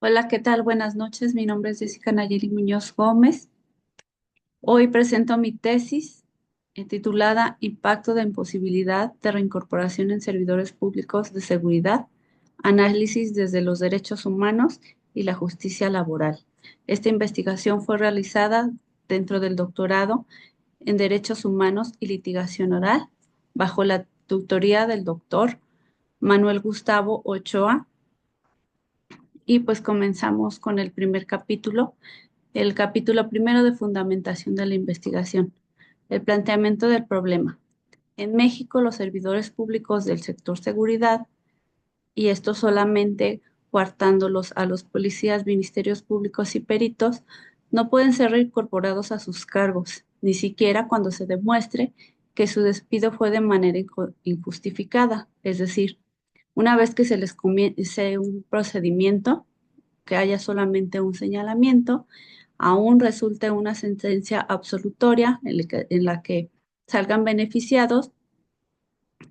Hola, ¿qué tal? Buenas noches. Mi nombre es Jessica Nayeli Muñoz Gómez. Hoy presento mi tesis titulada Impacto de imposibilidad de reincorporación en servidores públicos de seguridad, análisis desde los derechos humanos y la justicia laboral. Esta investigación fue realizada dentro del doctorado en Derechos Humanos y Litigación Oral, bajo la tutoría del doctor Manuel Gustavo Ochoa. Y pues comenzamos con el primer capítulo. El capítulo primero de fundamentación de la investigación. El planteamiento del problema. En México, los servidores públicos del sector seguridad, y esto solamente coartándolos a los policías, ministerios públicos y peritos, no pueden ser reincorporados a sus cargos, ni siquiera cuando se demuestre que su despido fue de manera injustificada. Es decir, una vez que se les comience un procedimiento, que haya solamente un señalamiento, aún resulte una sentencia absolutoria en la que salgan beneficiados,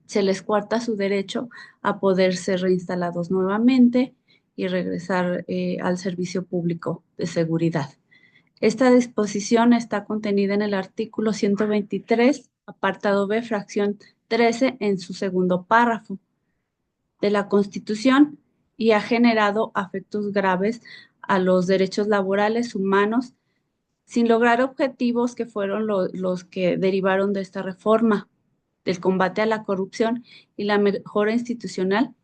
se les cuarta su derecho a poder ser reinstalados nuevamente y regresar al servicio público de seguridad. Esta disposición está contenida en el artículo 123, apartado B, fracción 13, en su segundo párrafo de la Constitución, y ha generado afectos graves a los derechos laborales humanos sin lograr objetivos que fueron los que derivaron de esta reforma, del combate a la corrupción y la mejora institucional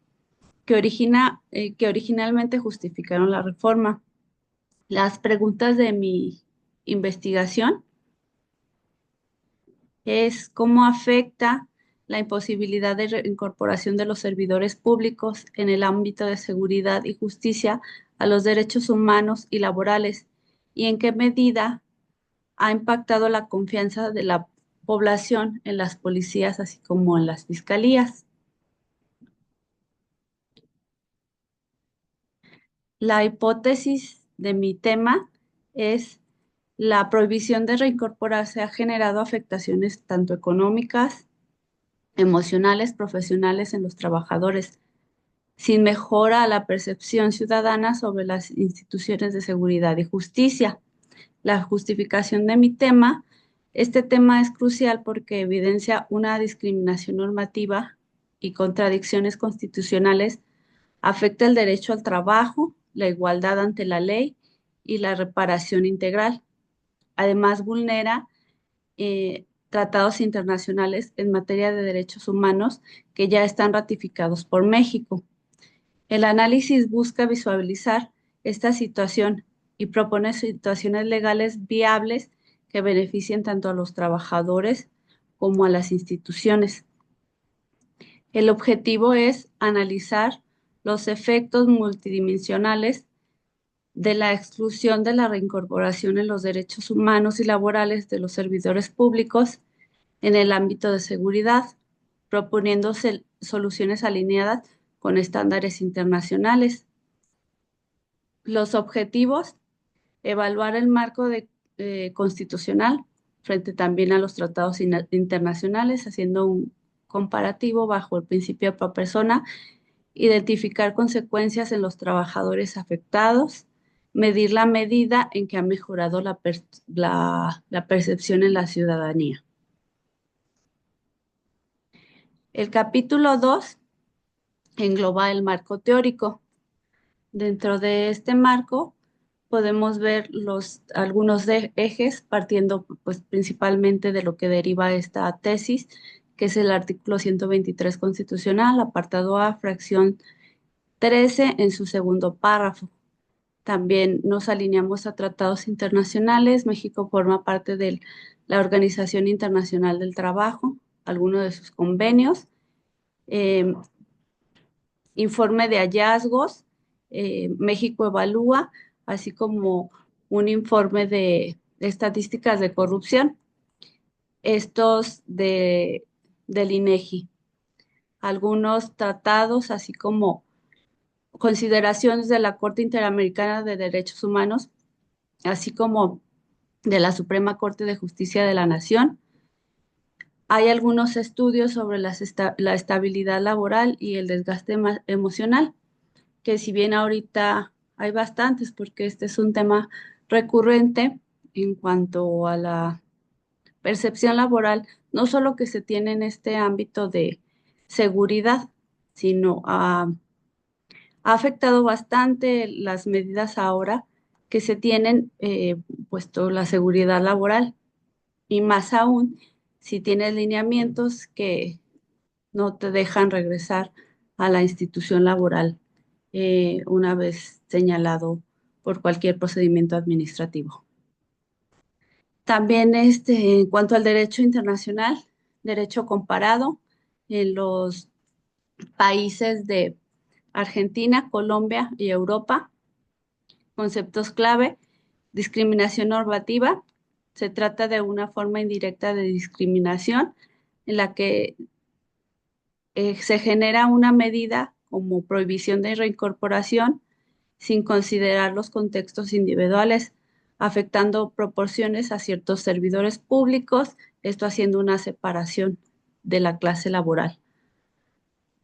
que originalmente justificaron la reforma. Las preguntas de mi investigación es cómo afecta la imposibilidad de reincorporación de los servidores públicos en el ámbito de seguridad y justicia a los derechos humanos y laborales, y en qué medida ha impactado la confianza de la población en las policías, así como en las fiscalías. La hipótesis de mi tema es: la prohibición de reincorporarse ha generado afectaciones tanto económicas, emocionales, profesionales en los trabajadores, sin mejora a la percepción ciudadana sobre las instituciones de seguridad y justicia. La justificación de mi tema: este tema es crucial porque evidencia una discriminación normativa y contradicciones constitucionales, afecta el derecho al trabajo, la igualdad ante la ley y la reparación integral. Además, vulnera tratados internacionales en materia de derechos humanos que ya están ratificados por México. El análisis busca visualizar esta situación y propone situaciones legales viables que beneficien tanto a los trabajadores como a las instituciones. El objetivo es analizar los efectos multidimensionales de la exclusión de la reincorporación en los derechos humanos y laborales de los servidores públicos en el ámbito de seguridad, proponiéndose soluciones alineadas con estándares internacionales. Los objetivos: evaluar el marco constitucional frente también a los tratados internacionales, haciendo un comparativo bajo el principio de pro persona, identificar consecuencias en los trabajadores afectados, medir la medida en que ha mejorado la percepción en la ciudadanía. El capítulo 2 engloba el marco teórico. Dentro de este marco podemos ver algunos ejes, partiendo pues principalmente de lo que deriva esta tesis, que es el artículo 123 constitucional, apartado A, fracción 13, en su segundo párrafo. También nos alineamos a tratados internacionales. México forma parte de la Organización Internacional del Trabajo, algunos de sus convenios. Eh, Informe de hallazgos, México evalúa, así como un informe de estadísticas de corrupción, estos del INEGI. Algunos tratados, así como consideraciones de la Corte Interamericana de Derechos Humanos, así como de la Suprema Corte de Justicia de la Nación. Hay algunos estudios sobre la estabilidad laboral y el desgaste emocional, que si bien ahorita hay bastantes porque este es un tema recurrente en cuanto a la percepción laboral, no solo que se tiene en este ámbito de seguridad, sino ha afectado bastante las medidas ahora que se tienen, puesto la seguridad laboral, y más aún si tienes lineamientos que no te dejan regresar a la institución laboral una vez señalado por cualquier procedimiento administrativo. También en cuanto al derecho internacional, derecho comparado en los países de Argentina, Colombia y Europa, conceptos clave, discriminación normativa. Se trata de una forma indirecta de discriminación en la que se genera una medida como prohibición de reincorporación sin considerar los contextos individuales, afectando proporciones a ciertos servidores públicos, esto haciendo una separación de la clase laboral.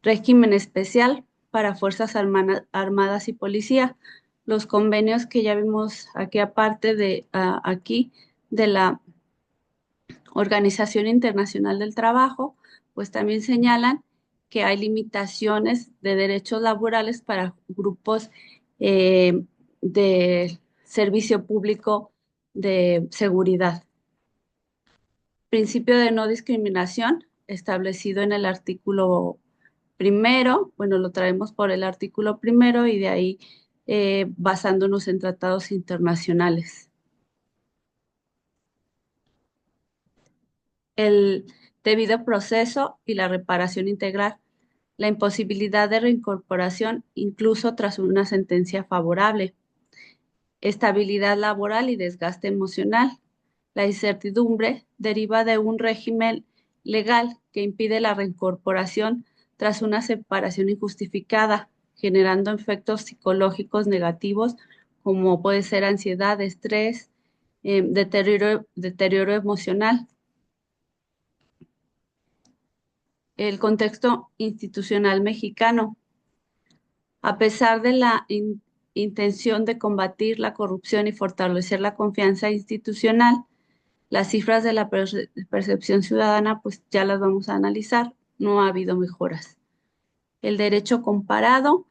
Régimen especial para Fuerzas Armadas y Policía. Los convenios que ya vimos aquí aparte de aquí de la Organización Internacional del Trabajo, pues también señalan que hay limitaciones de derechos laborales para grupos de servicio público de seguridad. Principio de no discriminación establecido en el artículo primero, bueno, lo traemos por el artículo primero y de ahí basándonos en tratados internacionales. El debido proceso y la reparación integral, la imposibilidad de reincorporación incluso tras una sentencia favorable, estabilidad laboral y desgaste emocional. La incertidumbre deriva de un régimen legal que impide la reincorporación tras una separación injustificada, generando efectos psicológicos negativos como puede ser ansiedad, estrés, deterioro emocional. El contexto institucional mexicano. A pesar de la intención de combatir la corrupción y fortalecer la confianza institucional, las cifras de la percepción ciudadana, pues ya las vamos a analizar. No ha habido mejoras. El derecho comparado.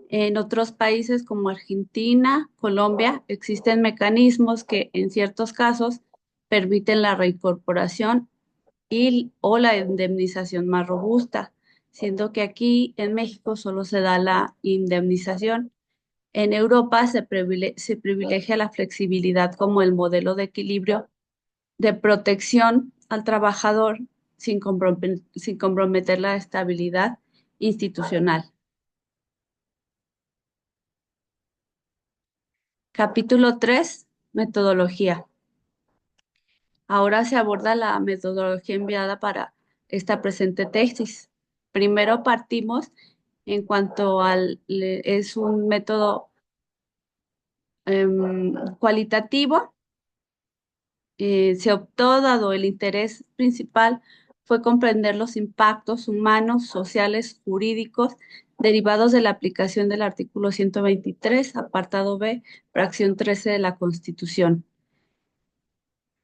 En otros países como Argentina, Colombia, existen mecanismos que en ciertos casos permiten la reincorporación o la indemnización más robusta, siendo que aquí en México solo se da la indemnización. En Europa se privilegia la flexibilidad como el modelo de equilibrio de protección al trabajador sin comprometer la estabilidad institucional. Capítulo 3. Metodología. Ahora se aborda la metodología enviada para esta presente tesis. Primero partimos en cuanto es un método cualitativo. Se optó, dado el interés principal, fue comprender los impactos humanos, sociales, jurídicos derivados de la aplicación del artículo 123, apartado B, fracción 13 de la Constitución.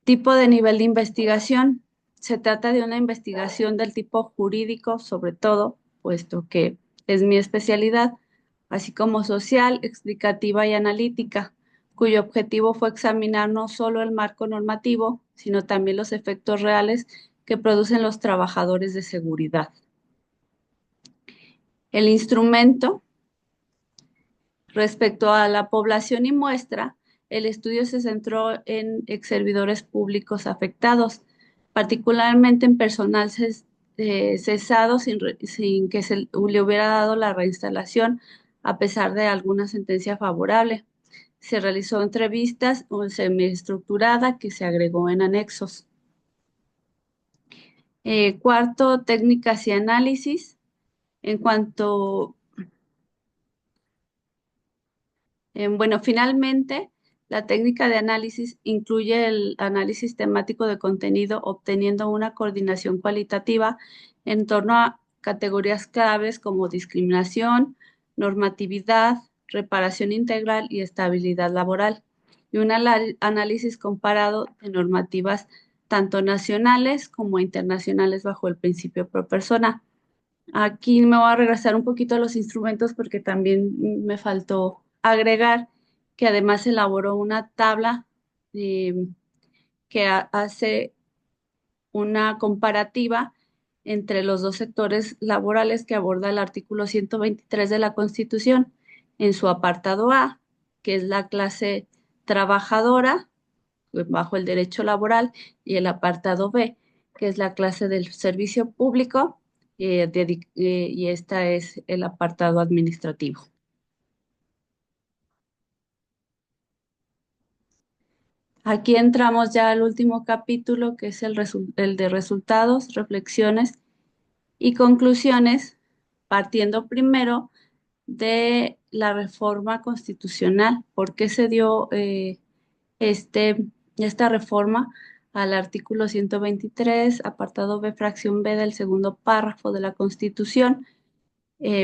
Tipo de nivel de investigación. Se trata de una investigación del tipo jurídico, sobre todo, puesto que es mi especialidad, así como social, explicativa y analítica, cuyo objetivo fue examinar no solo el marco normativo, sino también los efectos reales que producen los trabajadores de seguridad. El instrumento. Respecto a la población y muestra, el estudio se centró en ex servidores públicos afectados, particularmente en personal cesado sin que se le hubiera dado la reinstalación a pesar de alguna sentencia favorable. Se realizó entrevistas semiestructurada que se agregó en anexos. Cuarto, técnicas y análisis. En cuanto Bueno, finalmente, la técnica de análisis incluye el análisis temático de contenido, obteniendo una coordinación cualitativa en torno a categorías claves como discriminación, normatividad, reparación integral y estabilidad laboral, y un análisis comparado de normativas tanto nacionales como internacionales bajo el principio pro persona. Aquí me voy a regresar un poquito a los instrumentos porque también me faltó agregar que además elaboró una tabla eh, que hace una comparativa entre los dos sectores laborales que aborda el artículo 123 de la Constitución en su apartado A, que es la clase trabajadora bajo el derecho laboral, y el apartado B, que es la clase del servicio público, y esta es el apartado administrativo. Aquí entramos ya al último capítulo, que es el de resultados, reflexiones y conclusiones, partiendo primero de la reforma constitucional. ¿Por qué se dio este, esta reforma al artículo 123, apartado B, fracción B del segundo párrafo de la Constitución,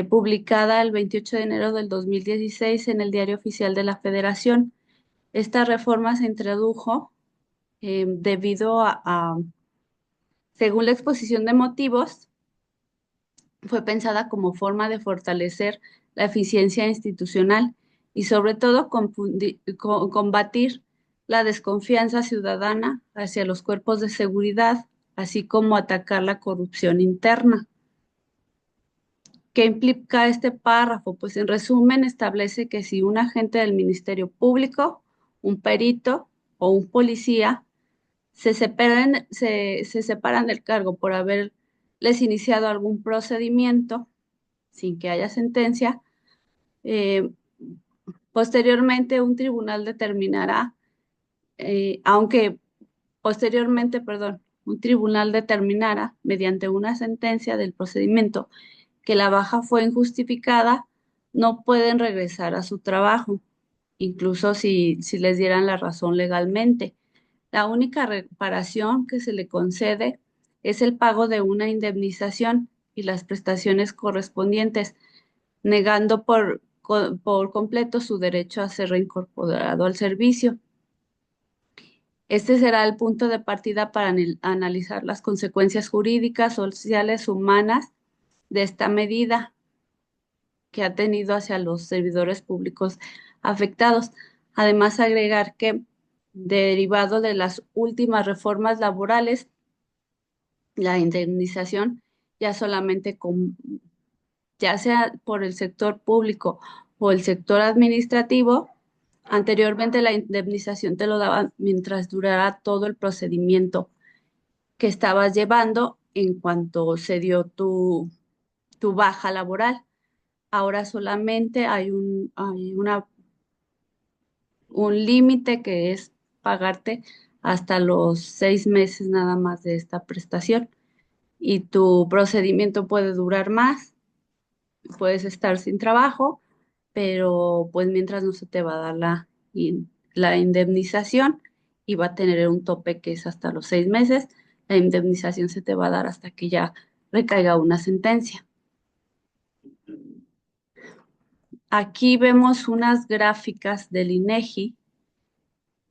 publicada el 28 de enero del 2016 en el Diario Oficial de la Federación? Esta reforma se introdujo debido según la exposición de motivos, fue pensada como forma de fortalecer la eficiencia institucional y sobre todo combatir la desconfianza ciudadana hacia los cuerpos de seguridad, así como atacar la corrupción interna. ¿Qué implica este párrafo? Pues en resumen establece que si un agente del Ministerio Público, un perito o un policía se separan del cargo por haberles iniciado algún procedimiento sin que haya sentencia, eh, posteriormente un tribunal determinará, aunque posteriormente, perdón, un tribunal determinara mediante una sentencia del procedimiento que la baja fue injustificada, no pueden regresar a su trabajo, incluso si les dieran la razón legalmente. La única reparación que se le concede es el pago de una indemnización y las prestaciones correspondientes, negando por completo su derecho a ser reincorporado al servicio. Este será el punto de partida para analizar las consecuencias jurídicas, sociales, humanas de esta medida que ha tenido hacia los servidores públicos afectados. Además, agregar que, derivado de las últimas reformas laborales, la indemnización ya solamente ya sea por el sector público o el sector administrativo. Anteriormente la indemnización te lo daban mientras durara todo el procedimiento que estabas llevando en cuanto se dio tu baja laboral. Ahora solamente un límite que es pagarte hasta los 6 meses nada más de esta prestación, y tu procedimiento puede durar más, puedes estar sin trabajo, pero pues mientras no se te va a dar la indemnización, y va a tener un tope que es hasta los 6 meses. La indemnización se te va a dar hasta que ya recaiga una sentencia. Aquí vemos unas gráficas del INEGI.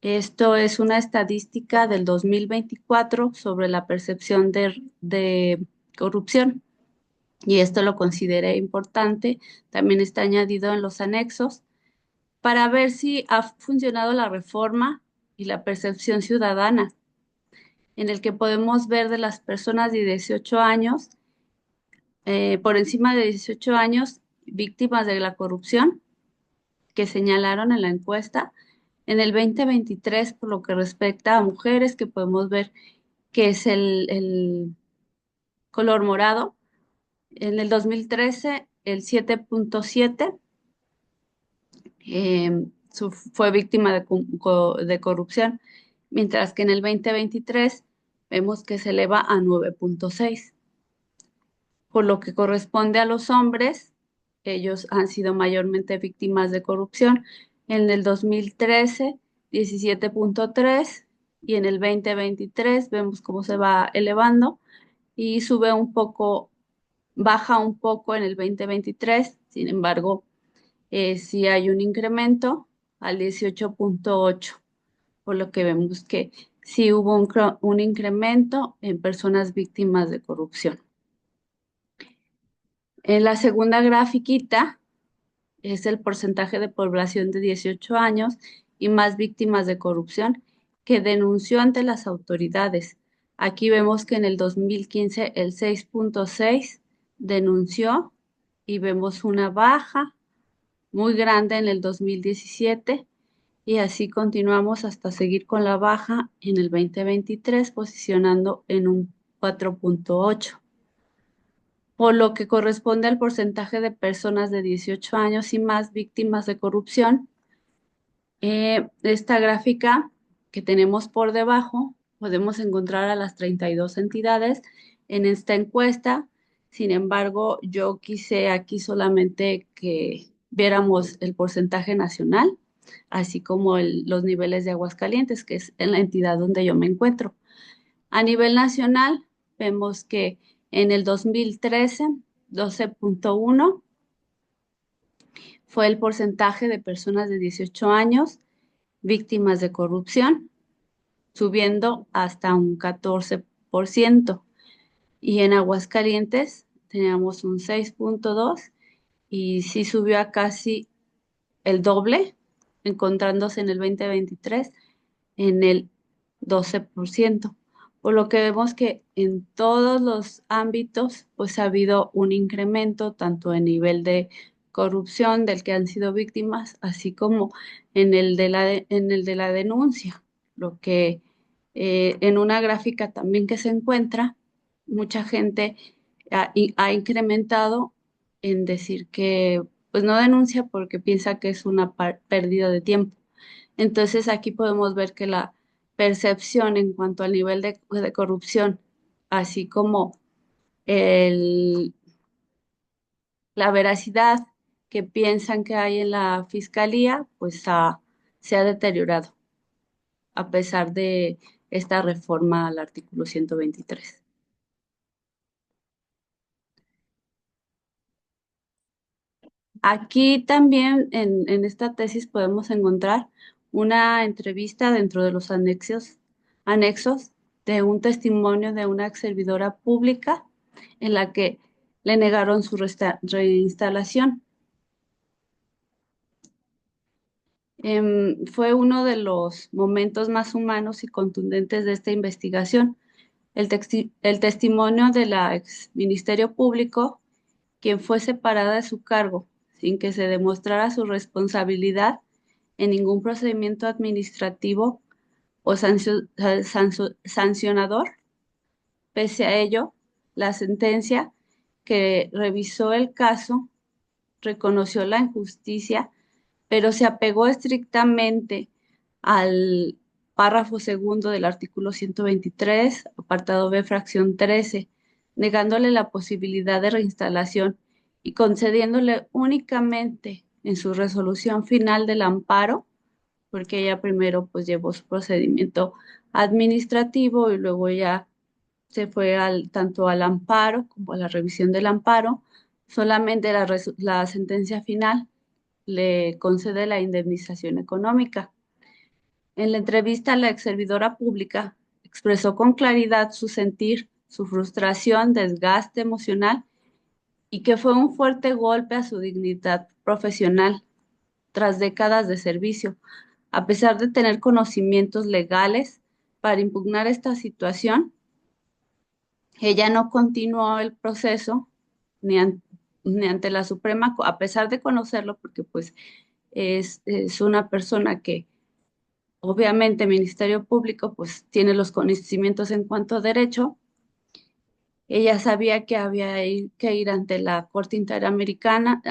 Esto es una estadística del 2024 sobre la percepción de corrupción, y esto lo consideré importante. También está añadido en los anexos para ver si ha funcionado la reforma y la percepción ciudadana, en el que podemos ver de las personas de 18 años, por encima de 18 años, víctimas de la corrupción, que señalaron en la encuesta. En el 2023, por lo que respecta a mujeres, que podemos ver que es el color morado. En el 2013, el 7.7 fue víctima de corrupción, mientras que en el 2023 vemos que se eleva a 9.6. Por lo que corresponde a los hombres, ellos han sido mayormente víctimas de corrupción. En el 2013, 17.3, y en el 2023 vemos cómo se va elevando y baja un poco en el 2023. Sin embargo, sí hay un incremento al 18.8, por lo que vemos que sí hubo un incremento en personas víctimas de corrupción. En la segunda grafiquita es el porcentaje de población de 18 años y más víctimas de corrupción que denunció ante las autoridades. Aquí vemos que en el 2015 el 6.6 denunció y vemos una baja muy grande en el 2017 y así continuamos hasta seguir con la baja en el 2023 posicionando en un 4.8, por lo que corresponde al porcentaje de personas de 18 años y más víctimas de corrupción. Esta gráfica que tenemos por debajo, podemos encontrar a las 32 entidades en esta encuesta. Sin embargo, yo quise aquí solamente que viéramos el porcentaje nacional, así como los niveles de Aguascalientes, que es en la entidad donde yo me encuentro. A nivel nacional, vemos que en el 2013, 12.1 fue el porcentaje de personas de 18 años víctimas de corrupción, subiendo hasta un 14%. Y en Aguascalientes teníamos un 6.2 y sí subió a casi el doble, encontrándose en el 2023 en el 12%. Por lo que vemos que en todos los ámbitos pues ha habido un incremento tanto en nivel de corrupción del que han sido víctimas, así como en el de la denuncia, lo que en una gráfica también que se encuentra, mucha gente ha incrementado en decir que pues no denuncia porque piensa que es una pérdida de tiempo. Entonces aquí podemos ver que la percepción en cuanto al nivel de corrupción, así como el- la veracidad que piensan que hay en la fiscalía, pues se ha deteriorado a pesar de esta reforma al artículo 123. Aquí también en esta tesis podemos encontrar una entrevista dentro de los anexos de un testimonio de una ex servidora pública en la que le negaron su reinstalación. Fue uno de los momentos más humanos y contundentes de esta investigación. El testimonio de la ex Ministerio Público, quien fue separada de su cargo sin que se demostrara su responsabilidad en ningún procedimiento administrativo o sancionador. Pese a ello, la sentencia que revisó el caso reconoció la injusticia, pero se apegó estrictamente al párrafo segundo del artículo 123, apartado B, fracción 13, negándole la posibilidad de reinstalación y concediéndole únicamente en su resolución final del amparo, porque ella primero pues llevó su procedimiento administrativo y luego ya se fue tanto al amparo como a la revisión del amparo. Solamente la sentencia final le concede la indemnización económica. En la entrevista, la ex servidora pública expresó con claridad su sentir, su frustración, desgaste emocional y que fue un fuerte golpe a su dignidad profesional tras décadas de servicio. A pesar de tener conocimientos legales para impugnar esta situación, ella no continuó el proceso ni, ni ante la a pesar de conocerlo, porque pues es una persona que obviamente el Ministerio Público pues tiene los conocimientos en cuanto a derecho. Ella sabía que había que ir ante la Corte Interamericana,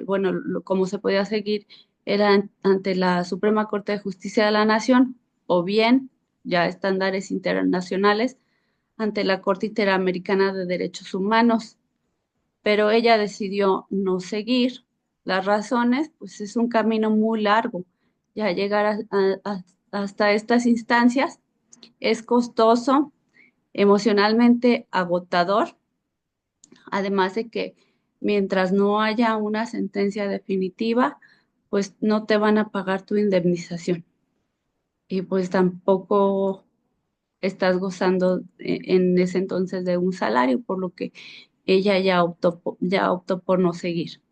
bueno, como se podía seguir era ante la Suprema Corte de Justicia de la Nación o bien ya estándares internacionales ante la Corte Interamericana de Derechos Humanos, pero ella decidió no seguir. Las razones, pues es un camino muy largo. Ya llegar hasta estas instancias es costoso, emocionalmente agotador, además de que Mientras no haya una sentencia definitiva, pues no te van a pagar tu indemnización y pues tampoco estás gozando en ese entonces de un salario, por lo que ella ya optó por no seguir.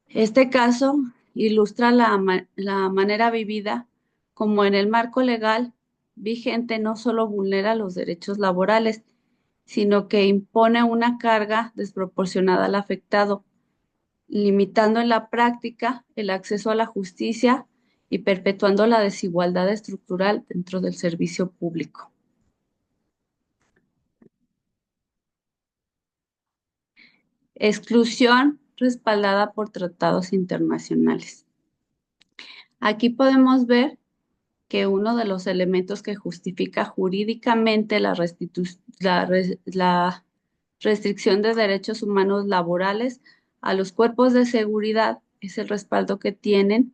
Este caso ilustra la manera vivida como en el marco legal vigente no solo vulnera los derechos laborales, sino que impone una carga desproporcionada al afectado, limitando en la práctica el acceso a la justicia y perpetuando la desigualdad estructural dentro del servicio público. Exclusión respaldada por tratados internacionales. Aquí podemos ver que uno de los elementos que justifica jurídicamente la restricción de derechos humanos laborales a los cuerpos de seguridad es el respaldo que tienen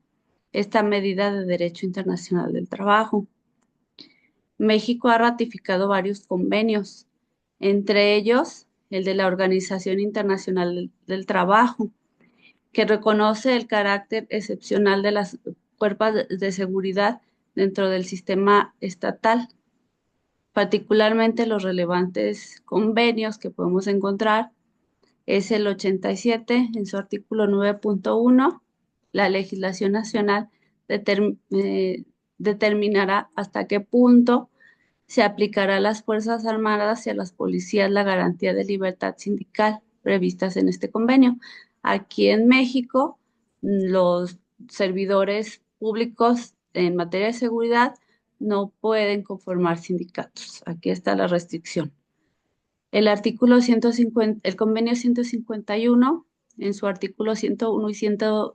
esta medida de derecho internacional del trabajo. México ha ratificado varios convenios, entre ellos el de la Organización Internacional del Trabajo, que reconoce el carácter excepcional de las cuerpos de seguridad dentro del sistema estatal. Particularmente los relevantes convenios que podemos encontrar es el 87 en su artículo 9.1. La legislación nacional determinará hasta qué punto se aplicará a las Fuerzas Armadas y a las policías la garantía de libertad sindical previstas en este convenio. Aquí en México, los servidores públicos en materia de seguridad no pueden conformar sindicatos. Aquí está la restricción. El artículo 150, el convenio 151, en su artículo 101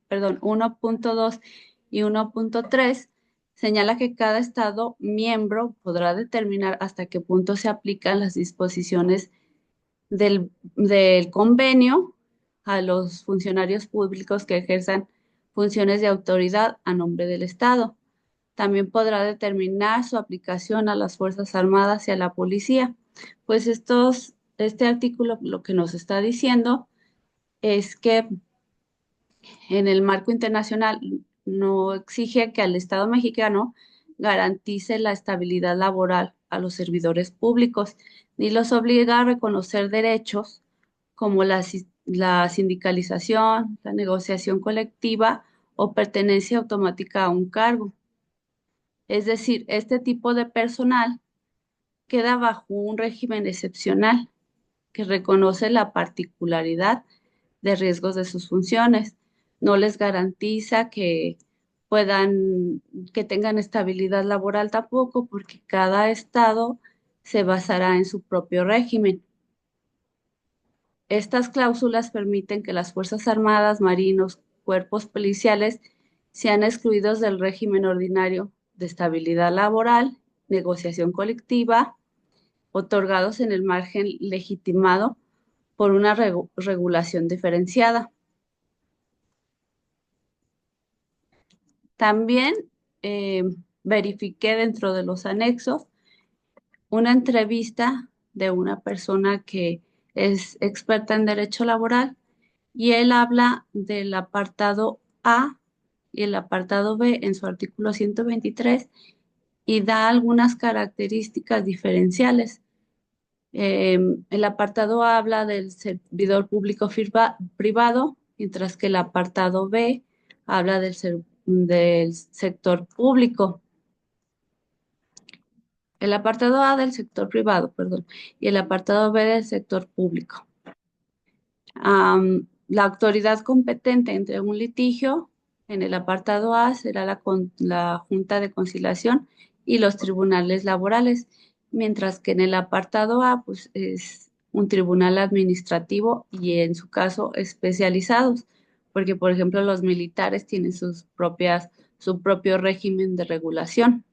perdón, 1.2 y 1.3, señala que cada Estado miembro podrá determinar hasta qué punto se aplican las disposiciones del convenio a los funcionarios públicos que ejerzan funciones de autoridad a nombre del Estado. También podrá determinar su aplicación a las Fuerzas Armadas y a la policía. Pues este artículo lo que nos está diciendo es que en el marco internacional no exige que al Estado mexicano garantice la estabilidad laboral a los servidores públicos, ni los obliga a reconocer derechos como la sindicalización, la negociación colectiva o pertenencia automática a un cargo. Es decir, este tipo de personal queda bajo un régimen excepcional que reconoce la particularidad de riesgos de sus funciones. No les garantiza que que tengan estabilidad laboral tampoco, porque cada estado se basará en su propio régimen. Estas cláusulas permiten que las Fuerzas Armadas, marinos, cuerpos policiales sean excluidos del régimen ordinario de estabilidad laboral, negociación colectiva, otorgados en el margen legitimado por una regulación diferenciada. También eh, verifiqué dentro de los anexos una entrevista de una persona que es experta en derecho laboral y él habla del apartado A y el apartado B en su artículo 123 y da algunas características diferenciales. El apartado A habla del servidor público privado, mientras que el apartado B habla del sector público. El apartado A del sector privado, perdón, y el apartado B del sector público. La autoridad competente entre un litigio, en el apartado A será la Junta de Conciliación y los tribunales laborales, mientras que en el apartado A pues, es un tribunal administrativo y en su caso especializados, porque por ejemplo los militares tienen su propio régimen de regulación.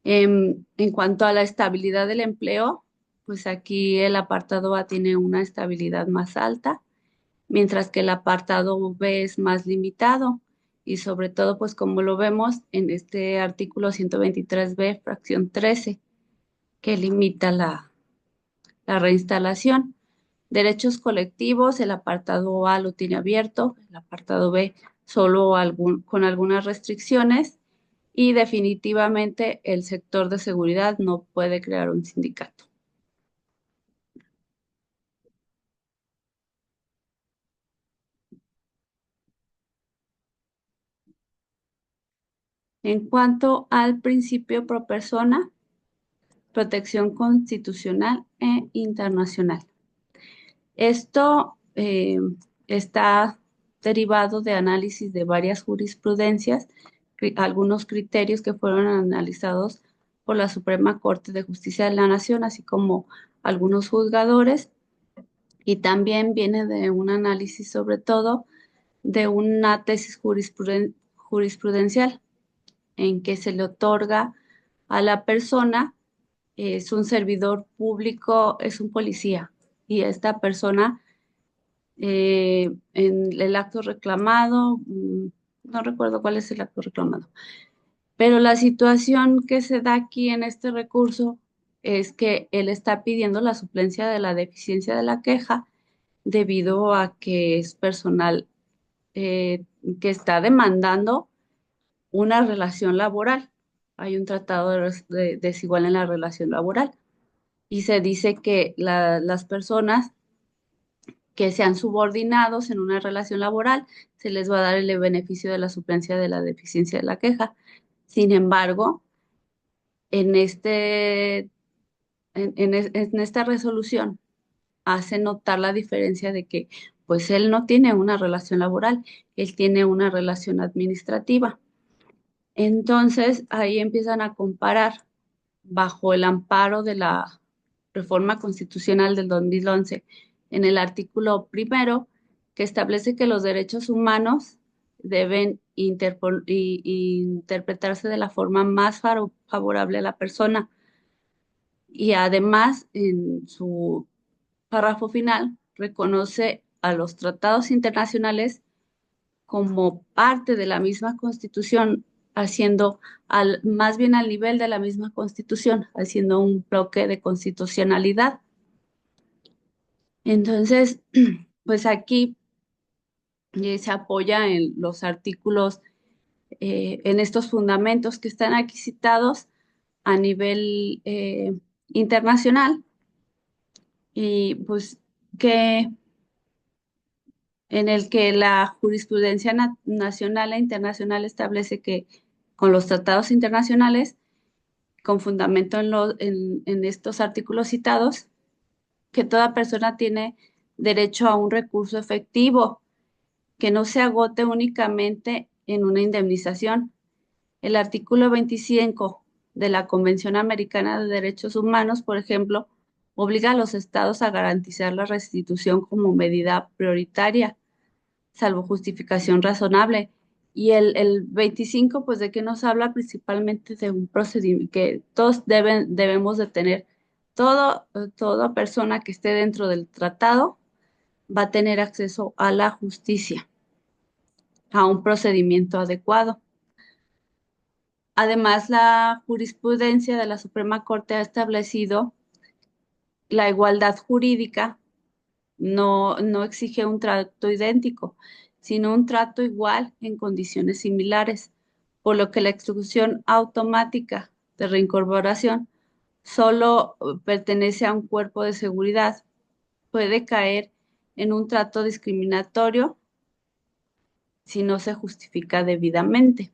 En cuanto a la estabilidad del empleo, pues aquí el apartado A tiene una estabilidad más alta, mientras que el apartado B es más limitado. Y sobre todo, pues como lo vemos en este artículo 123b, fracción 13, que limita la reinstalación. Derechos colectivos, el apartado A lo tiene abierto, el apartado B solo con algunas restricciones y definitivamente el sector de seguridad no puede crear un sindicato. En cuanto al principio pro persona, protección constitucional e internacional. Esto está derivado de análisis de varias jurisprudencias, algunos criterios que fueron analizados por la Suprema Corte de Justicia de la Nación, así como algunos juzgadores, y también viene de un análisis sobre todo de una tesis jurisprudencial en que se le otorga a la persona, es un servidor público, es un policía, y esta persona en el acto reclamado, no recuerdo cuál es el acto reclamado, pero la situación que se da aquí en este recurso es que él está pidiendo la suplencia de la deficiencia de la queja debido a que es personal que está demandando una relación laboral. Hay un tratado desigual en la relación laboral y se dice que las personas que sean subordinados en una relación laboral, se les va a dar el beneficio de la suplencia de la deficiencia de la queja. Sin embargo, en en esta resolución hace notar la diferencia de que pues él no tiene una relación laboral, él tiene una relación administrativa. Entonces, ahí empiezan a comparar bajo el amparo de la reforma constitucional del 2011 en el artículo primero, que establece que los derechos humanos deben interpretarse de la forma más favorable a la persona. Y además, en su párrafo final, reconoce a los tratados internacionales como parte de la misma Constitución, haciendo más bien al nivel de la misma Constitución, haciendo un bloque de constitucionalidad. Entonces, pues aquí se apoya en los artículos, en estos fundamentos que están aquí citados a nivel internacional y pues que en el que la jurisprudencia nacional e internacional establece que con los tratados internacionales, con fundamento en estos artículos citados, que toda persona tiene derecho a un recurso efectivo que no se agote únicamente en una indemnización. El artículo 25 de la Convención Americana de Derechos Humanos, por ejemplo, obliga a los estados a garantizar la restitución como medida prioritaria salvo justificación razonable. Y el 25, pues de qué nos habla principalmente de un procedimiento que todos debemos de tener. Toda persona que esté dentro del tratado va a tener acceso a la justicia, a un procedimiento adecuado. Además, la jurisprudencia de la Suprema Corte ha establecido la igualdad jurídica no exige un trato idéntico, sino un trato igual en condiciones similares, por lo que la exclusión automática de reincorporación solo pertenece a un cuerpo de seguridad, puede caer en un trato discriminatorio si no se justifica debidamente.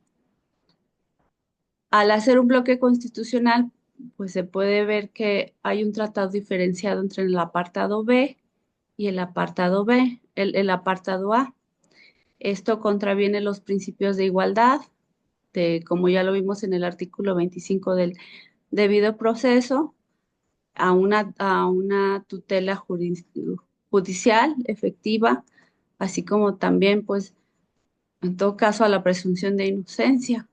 Al hacer un bloque constitucional, pues se puede ver que hay un tratado diferenciado entre el apartado B y el apartado B, el apartado A. Esto contraviene los principios de igualdad, como ya lo vimos en el artículo 25 del debido proceso, a una tutela judicial efectiva, así como también, pues, en todo caso, a la presunción de inocencia,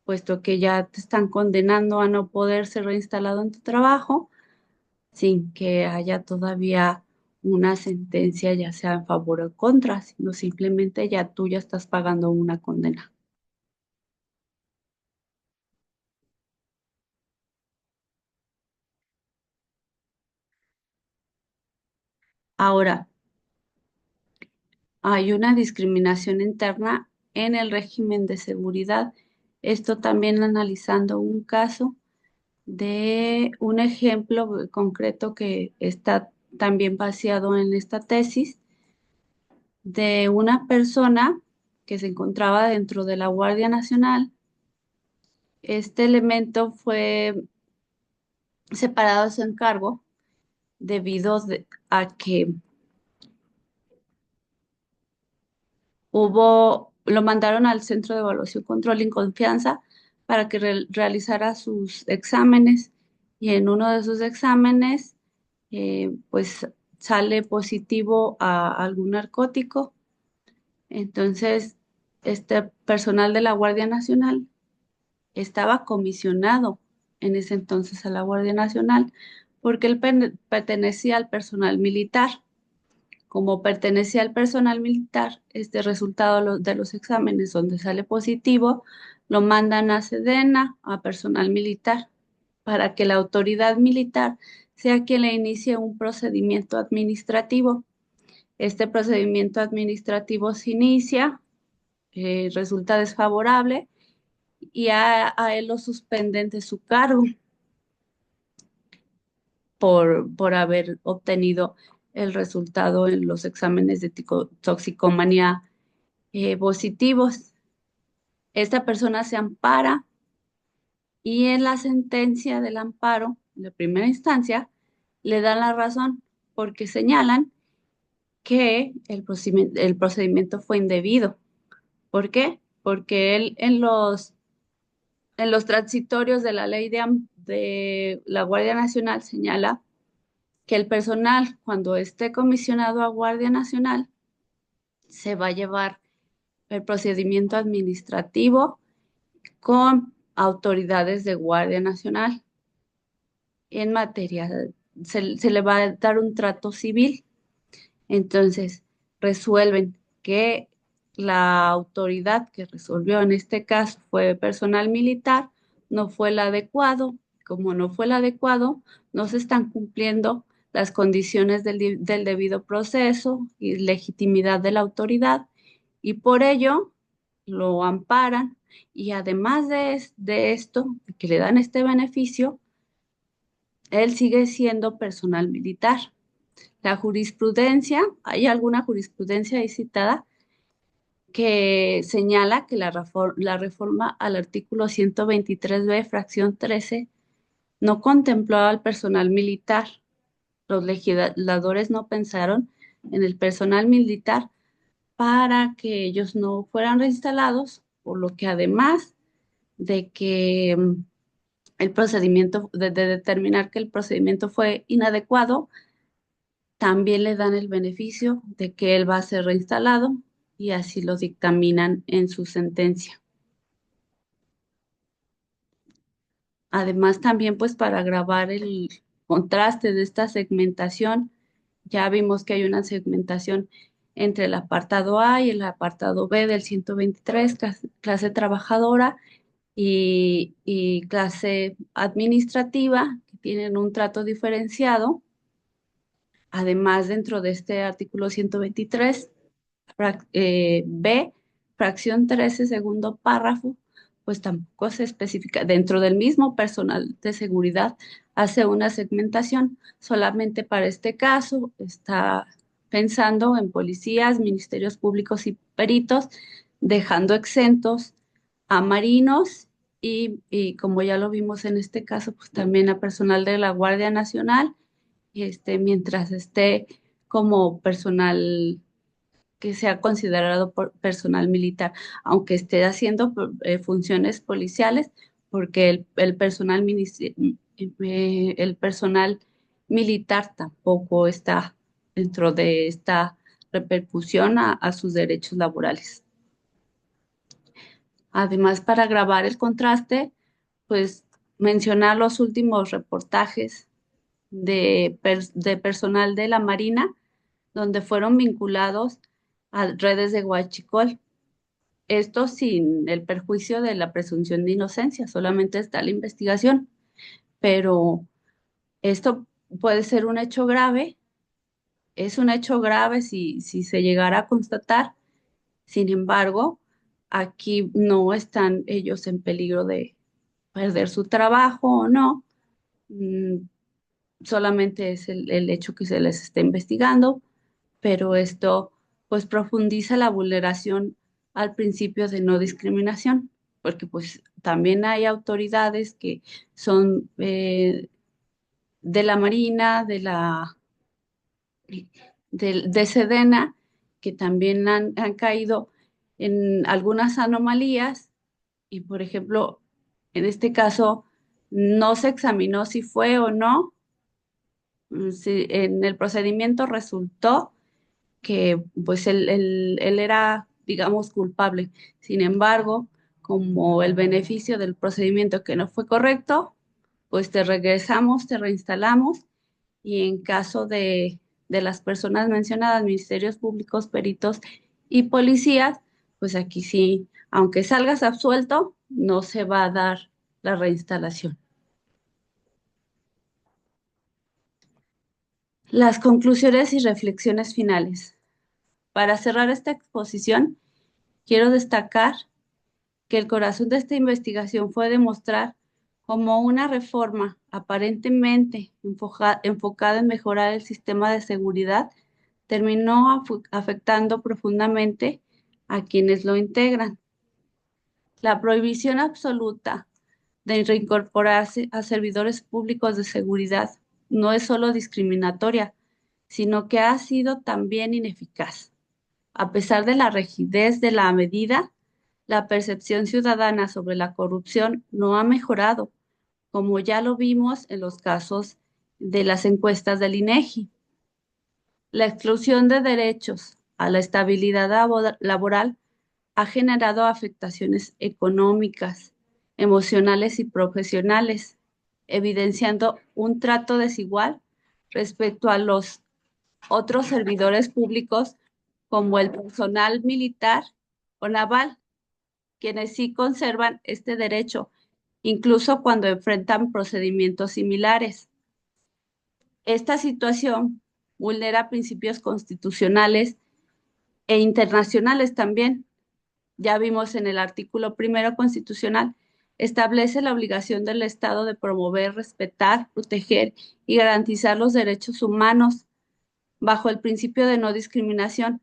puesto que ya te están condenando a no poder ser reinstalado en tu trabajo sin que haya todavía una sentencia, ya sea en favor o contra, sino simplemente ya tú ya estás pagando una condena. Ahora, hay una discriminación interna en el régimen de seguridad. Esto también analizando un caso de un ejemplo concreto que está también vaciado en esta tesis de una persona que se encontraba dentro de la Guardia Nacional. Este elemento fue separado de su encargo debido a que lo mandaron al Centro de Evaluación, Control y Confianza para que realizara sus exámenes y en uno de sus exámenes pues sale positivo a algún narcótico. Entonces, este personal de la Guardia Nacional estaba comisionado en ese entonces a la Guardia Nacional porque él pertenecía al personal militar. Como pertenecía al personal militar, este resultado de los exámenes donde sale positivo, lo mandan a Sedena, a personal militar, para que la autoridad militar sea quien le inicie un procedimiento administrativo. Este procedimiento administrativo se inicia, resulta desfavorable y a él lo suspenden de su cargo por haber obtenido el resultado en los exámenes de toxicomanía positivos. Esta persona se ampara y en la sentencia del amparo de primera instancia le dan la razón porque señalan que el procedimiento fue indebido. ¿Por qué? Porque él en los transitorios de la ley de la Guardia Nacional señala que el personal, cuando esté comisionado a Guardia Nacional, se va a llevar el procedimiento administrativo con autoridades de Guardia Nacional en materia, se le va a dar un trato civil. Entonces, resuelven que la autoridad que resolvió en este caso fue personal militar, no fue el adecuado. Como no fue el adecuado, no se están cumpliendo las condiciones del debido proceso y legitimidad de la autoridad y por ello lo amparan y además de esto, de que le dan este beneficio, él sigue siendo personal militar. La jurisprudencia, hay alguna jurisprudencia ahí citada que señala que la reforma al artículo 123b, fracción 13, no contempló al personal militar. Los legisladores no pensaron en el personal militar para que ellos no fueran reinstalados, por lo que además de que el procedimiento, de determinar que el procedimiento fue inadecuado, también le dan el beneficio de que él va a ser reinstalado y así lo dictaminan en su sentencia. Además, también pues para grabar el contraste de esta segmentación, ya vimos que hay una segmentación entre el apartado A y el apartado B del 123, clase trabajadora y clase administrativa, que tienen un trato diferenciado. Además, dentro de este artículo 123 B, fracción 13, segundo párrafo, pues tampoco se especifica. Dentro del mismo personal de seguridad hace una segmentación. Solamente para este caso está pensando en policías, ministerios públicos y peritos, dejando exentos a marinos y como ya lo vimos en este caso, pues también a personal de la Guardia Nacional, mientras esté como personal que sea considerado por personal militar, aunque esté haciendo funciones policiales, porque el personal, el personal militar tampoco está dentro de esta repercusión a sus derechos laborales. Además, para grabar el contraste, pues mencionar los últimos reportajes de personal de la Marina, donde fueron vinculados a redes de huachicol. Esto sin el perjuicio de la presunción de inocencia, solamente está la investigación, pero esto puede ser un hecho grave Es un hecho grave si se llegara a constatar. Sin embargo, aquí no están ellos en peligro de perder su trabajo o no. Mm, Solamente es el hecho que se les está investigando, pero esto pues profundiza la vulneración al principio de no discriminación, porque pues también hay autoridades que son de la Marina, de Sedena, que también han caído en algunas anomalías y, por ejemplo, en este caso, no se examinó si fue o no. Si en el procedimiento resultó que pues él era, digamos, culpable. Sin embargo, como el beneficio del procedimiento que no fue correcto, pues te regresamos, te reinstalamos y en caso de las personas mencionadas, ministerios públicos, peritos y policías, pues aquí sí, aunque salgas absuelto, no se va a dar la reinstalación. Las conclusiones y reflexiones finales. Para cerrar esta exposición, quiero destacar que el corazón de esta investigación fue demostrar cómo una reforma aparentemente enfocada en mejorar el sistema de seguridad terminó afectando profundamente a quienes lo integran. La prohibición absoluta de reincorporarse a servidores públicos de seguridad no es solo discriminatoria, sino que ha sido también ineficaz. A pesar de la rigidez de la medida, la percepción ciudadana sobre la corrupción no ha mejorado, como ya lo vimos en los casos de las encuestas del INEGI. La exclusión de derechos a la estabilidad laboral ha generado afectaciones económicas, emocionales y profesionales, evidenciando un trato desigual respecto a los otros servidores públicos como el personal militar o naval, quienes sí conservan este derecho, incluso cuando enfrentan procedimientos similares. Esta situación vulnera principios constitucionales e internacionales también. Ya vimos en el artículo primero constitucional, establece la obligación del Estado de promover, respetar, proteger y garantizar los derechos humanos bajo el principio de no discriminación,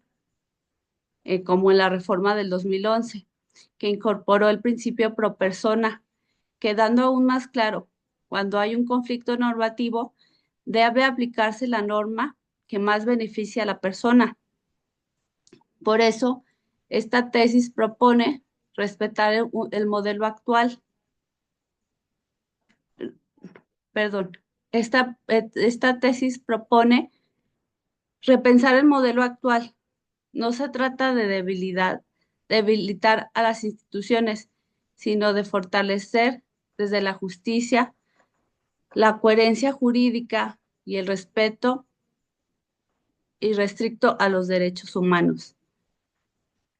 como en la reforma del 2011, que incorporó el principio pro persona, quedando aún más claro, cuando hay un conflicto normativo, debe aplicarse la norma que más beneficia a la persona. Por eso, esta tesis propone respetar el modelo actual, perdón, esta tesis propone repensar el modelo actual. No se trata de debilitar a las instituciones, sino de fortalecer desde la justicia la coherencia jurídica y el respeto irrestricto a los derechos humanos.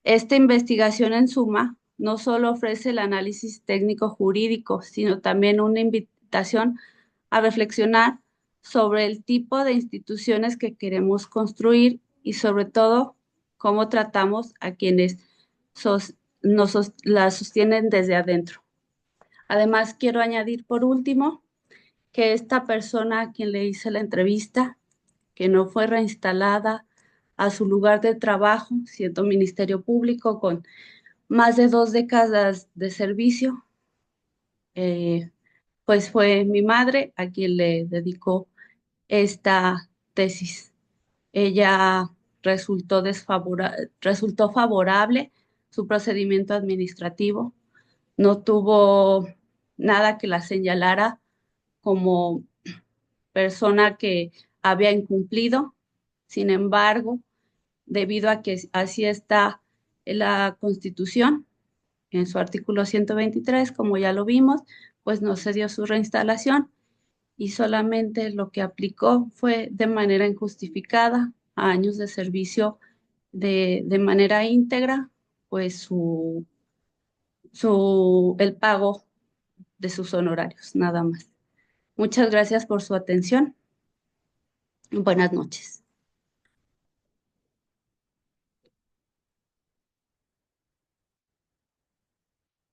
Esta investigación, en suma, no solo ofrece el análisis técnico jurídico, sino también una invitación a reflexionar sobre el tipo de instituciones que queremos construir y sobre todo cómo tratamos a quienes sos- las sostienen desde adentro. Además, quiero añadir por último que esta persona a quien le hice la entrevista, que no fue reinstalada a su lugar de trabajo, siendo Ministerio Público con más de 2 décadas de servicio, eh, pues fue mi madre a quien le dedicó esta tesis. Ella resultó favorable su procedimiento administrativo, no tuvo nada que la señalara como persona que había incumplido. Sin embargo, debido a que así está en la Constitución, en su artículo 123, como ya lo vimos, pues no se dio su reinstalación y solamente lo que aplicó fue de manera injustificada a años de servicio de manera íntegra, pues el pago de sus honorarios, nada más. Muchas gracias por su atención. Buenas noches.